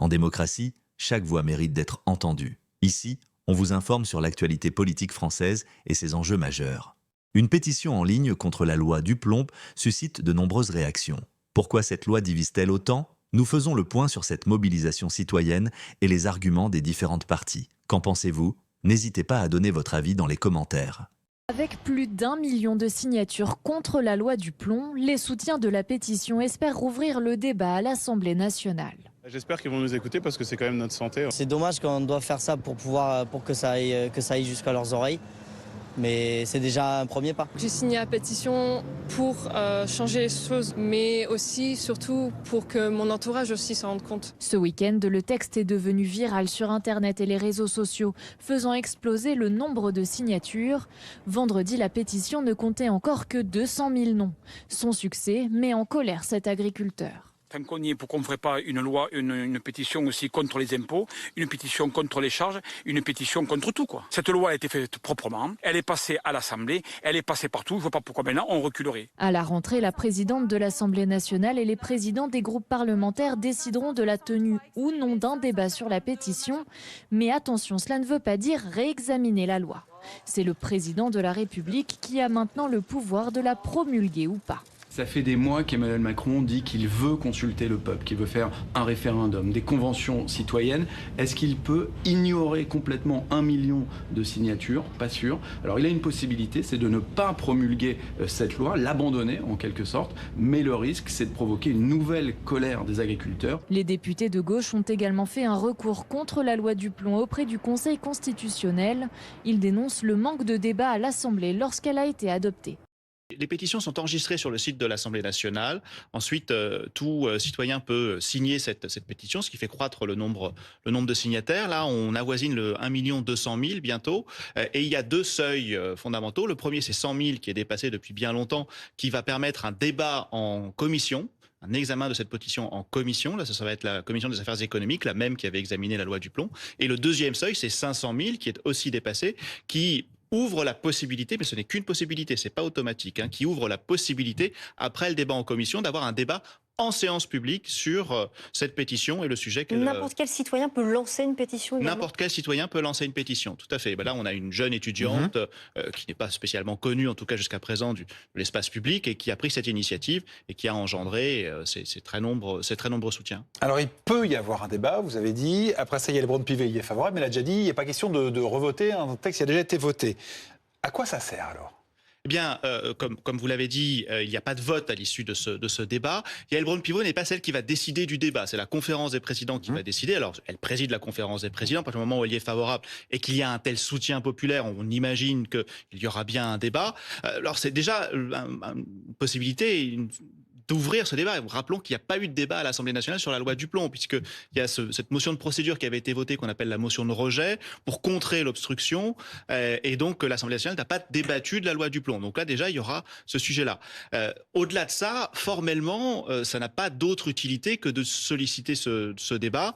En démocratie, chaque voix mérite d'être entendue. Ici, on vous informe sur l'actualité politique française et ses enjeux majeurs. Une pétition en ligne contre la loi Duplomb suscite de nombreuses réactions. Pourquoi cette loi divise-t-elle autant? Nous faisons le point sur cette mobilisation citoyenne et les arguments des différentes parties. Qu'en pensez-vous? N'hésitez pas à donner votre avis dans les commentaires. Avec plus d'1 million de signatures contre la loi du plomb, les soutiens de la pétition espèrent rouvrir le débat à l'Assemblée nationale. J'espère qu'ils vont nous écouter parce que c'est quand même notre santé. C'est dommage qu'on doit faire ça pour que ça aille jusqu'à leurs oreilles. Mais c'est déjà un premier pas. J'ai signé la pétition pour changer les choses, mais aussi, surtout, pour que mon entourage aussi s'en rende compte. Ce week-end, le texte est devenu viral sur Internet et les réseaux sociaux, faisant exploser le nombre de signatures. Vendredi, la pétition ne comptait encore que 200 000 noms. Son succès met en colère cet agriculteur. Tant qu'on y est, pourquoi on ne ferait pas une loi, une pétition aussi contre les impôts, une pétition contre les charges, une pétition contre tout, quoi. Cette loi a été faite proprement, elle est passée à l'Assemblée, elle est passée partout, je ne vois pas pourquoi maintenant on reculerait. À la rentrée, la présidente de l'Assemblée nationale et les présidents des groupes parlementaires décideront de la tenue ou non d'un débat sur la pétition. Mais attention, cela ne veut pas dire réexaminer la loi. C'est le président de la République qui a maintenant le pouvoir de la promulguer ou pas. Ça fait des mois qu'Emmanuel Macron dit qu'il veut consulter le peuple, qu'il veut faire un référendum, des conventions citoyennes. Est-ce qu'il peut ignorer complètement 1 million de signatures? Pas sûr. Alors il a une possibilité, c'est de ne pas promulguer cette loi, l'abandonner en quelque sorte, mais le risque c'est de provoquer une nouvelle colère des agriculteurs. Les députés de gauche ont également fait un recours contre la loi Duplomb auprès du Conseil constitutionnel. Ils dénoncent le manque de débat à l'Assemblée lorsqu'elle a été adoptée. Les pétitions sont enregistrées sur le site de l'Assemblée nationale. Ensuite, tout citoyen peut signer cette pétition, ce qui fait croître le nombre de signataires. Là, on avoisine le 1 200 000 bientôt. Et il y a deux seuils fondamentaux. Le premier, c'est 100 000 qui est dépassé depuis bien longtemps, qui va permettre un débat en commission. Un examen de cette pétition en commission, là ça va être la commission des affaires économiques, la même qui avait examiné la loi Duplomb. Et le deuxième seuil, c'est 500 000 qui est aussi dépassé, qui ouvre la possibilité, mais ce n'est qu'une possibilité, c'est pas automatique, qui ouvre la possibilité, après le débat en commission, d'avoir un débat en séance publique sur cette pétition et le sujet qu'elle... N'importe quel citoyen peut lancer une pétition également. N'importe quel citoyen peut lancer une pétition, tout à fait. Ben là, on a une jeune étudiante qui n'est pas spécialement connue, en tout cas jusqu'à présent, de l'espace public, et qui a pris cette initiative et qui a engendré ces très nombreux soutiens. Alors, il peut y avoir un débat, vous avez dit. Après ça, il y a le Braun-Pivet, il est favorable, mais il a déjà dit, il n'est pas question de revoter un texte qui a déjà été voté. À quoi ça sert alors ? Eh bien, comme vous l'avez dit, il n'y a pas de vote à l'issue de ce débat. Yaël Braun-Pivet n'est pas celle qui va décider du débat. C'est la conférence des présidents qui va décider. Alors, elle préside la conférence des présidents. À partir du moment où elle y est favorable et qu'il y a un tel soutien populaire, on imagine qu'il y aura bien un débat. Alors, c'est déjà une possibilité d'ouvrir ce débat. Rappelons qu'il n'y a pas eu de débat à l'Assemblée nationale sur la loi Duplomb, puisqu'il y a cette motion de procédure qui avait été votée, qu'on appelle la motion de rejet, pour contrer l'obstruction, et donc l'Assemblée nationale n'a pas débattu de la loi Duplomb. Donc là, déjà, il y aura ce sujet-là. Au-delà de ça, formellement, ça n'a pas d'autre utilité que de solliciter ce débat.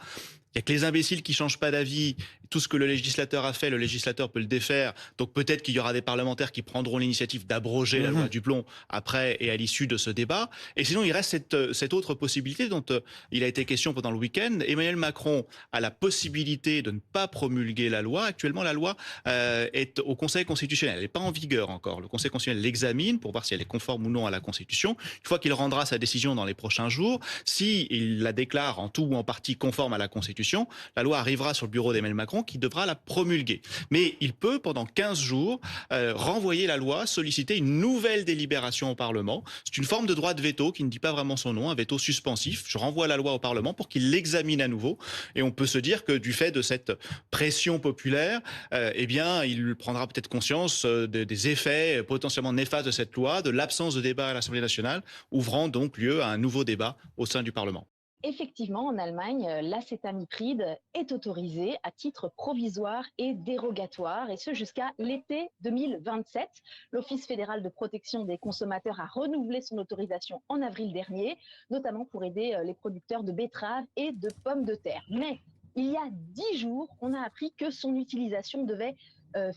Il n'y a que les imbéciles qui ne changent pas d'avis. Tout ce que le législateur a fait, le législateur peut le défaire. Donc peut-être qu'il y aura des parlementaires qui prendront l'initiative d'abroger la loi Duplomb après et à l'issue de ce débat. Et sinon, il reste cette autre possibilité dont il a été question pendant le week-end. Emmanuel Macron a la possibilité de ne pas promulguer la loi. Actuellement, la loi est au Conseil constitutionnel. Elle n'est pas en vigueur encore. Le Conseil constitutionnel l'examine pour voir si elle est conforme ou non à la Constitution. Une fois qu'il rendra sa décision dans les prochains jours, s'il la déclare en tout ou en partie conforme à la Constitution, la loi arrivera sur le bureau d'Emmanuel Macron qui devra la promulguer. Mais il peut, pendant 15 jours, renvoyer la loi, solliciter une nouvelle délibération au Parlement. C'est une forme de droit de veto qui ne dit pas vraiment son nom, un veto suspensif. Je renvoie la loi au Parlement pour qu'il l'examine à nouveau. Et on peut se dire que du fait de cette pression populaire, eh bien, il prendra peut-être conscience des effets potentiellement néfastes de cette loi, de l'absence de débat à l'Assemblée nationale, ouvrant donc lieu à un nouveau débat au sein du Parlement. Effectivement, en Allemagne, l'acétamipride est autorisé à titre provisoire et dérogatoire, et ce jusqu'à l'été 2027. L'Office fédéral de protection des consommateurs a renouvelé son autorisation en avril dernier, notamment pour aider les producteurs de betteraves et de pommes de terre. Mais il y a 10 jours, on a appris que son utilisation devait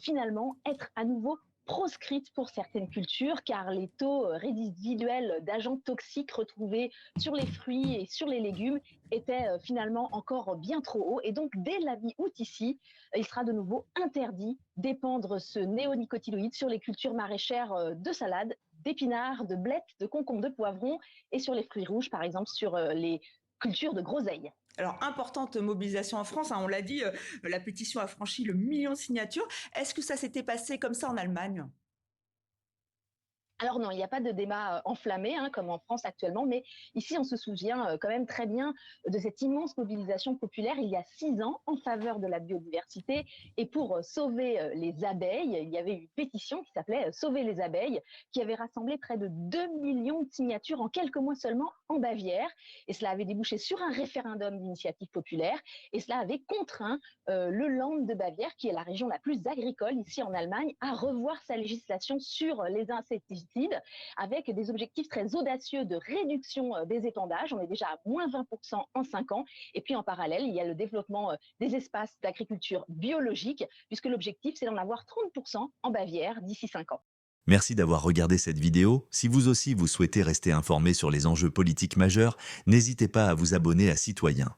finalement être à nouveau proscrite pour certaines cultures car les taux résiduels d'agents toxiques retrouvés sur les fruits et sur les légumes étaient finalement encore bien trop hauts. Et donc, dès la mi-août ici, il sera de nouveau interdit d'épandre ce néonicotinoïde sur les cultures maraîchères de salade, d'épinards, de blettes, de concombres, de poivrons et sur les fruits rouges, par exemple sur les culture de groseilles. Alors, importante mobilisation en France, hein, on l'a dit, la pétition a franchi le million de signatures. Est-ce que ça s'était passé comme ça en Allemagne ? Alors non, il n'y a pas de débat enflammé comme en France actuellement, mais ici on se souvient quand même très bien de cette immense mobilisation populaire il y a 6 ans en faveur de la biodiversité et pour sauver les abeilles. Il y avait une pétition qui s'appelait Sauver les abeilles qui avait rassemblé près de 2 millions de signatures en quelques mois seulement en Bavière et cela avait débouché sur un référendum d'initiative populaire et cela avait contraint le Land de Bavière, qui est la région la plus agricole ici en Allemagne, à revoir sa législation sur les insecticides avec des objectifs très audacieux de réduction des épandages. On est déjà à moins 20% en 5 ans. Et puis en parallèle, il y a le développement des espaces d'agriculture biologique, puisque l'objectif, c'est d'en avoir 30% en Bavière d'ici 5 ans. Merci d'avoir regardé cette vidéo. Si vous aussi vous souhaitez rester informé sur les enjeux politiques majeurs, n'hésitez pas à vous abonner à Citoyen.